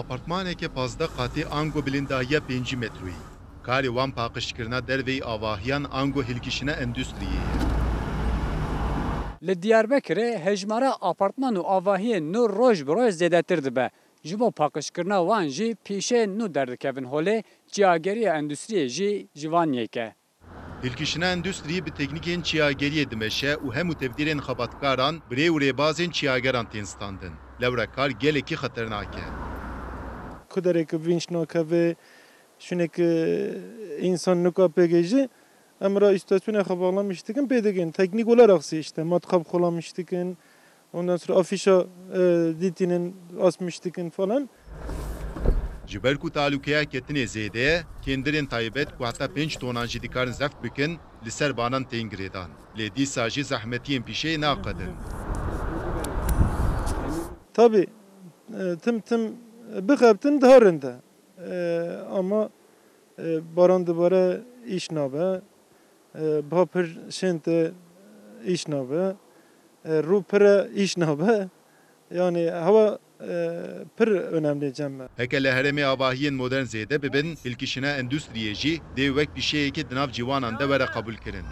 apartmaneke 15 qatî ango bilindahiya 5 metroyî. Karê wan paqijkirina derveyî avahiyan ango hilkişine endüstriyê ye. Li Diyarbekirê hejmara apartman û avahiyên nû roj bi roj zêdetir dibe. Ji bo paqijkirina wan jî pîşê nû derdikevin holê, çiyageriya endüstriyê jî ji wan yêke. Hilkişine endüstriyê bi teknîkên çiyageriyê dimeşe û hemû tevdîrên xebatkaran birê û rêbazên çiyageran tên standin. Lewra kar gelekî xeternak e. Kuderek vinç nakave şunek insan nukapegeci emra istasyona xabalamıştıkın pedegin teknik olarak işte matkap kolamıştıkın ondan sonra afişa ditinin asmıştıkın falan. Ji ber ku talûkeya ketinê zêde ye, kêndirên taybet ku heta 5 tonan jî dikarin zeft bikin, li ser banan tên girêdan. Lê dîsa jî zehmetiyên pîşê naqedin. Tabii tim bixebtin diharinde. Ama baran dibare iş nabe, bapır şente iş nabe, rupere iş nabe. Yani hava pir önemli cemme. Heke li herêmê avahiyên modern zêde bibin, hilkişine endüstriyê jî dê wek pîşeyekê di nav cîwanan de were qebûl kirin.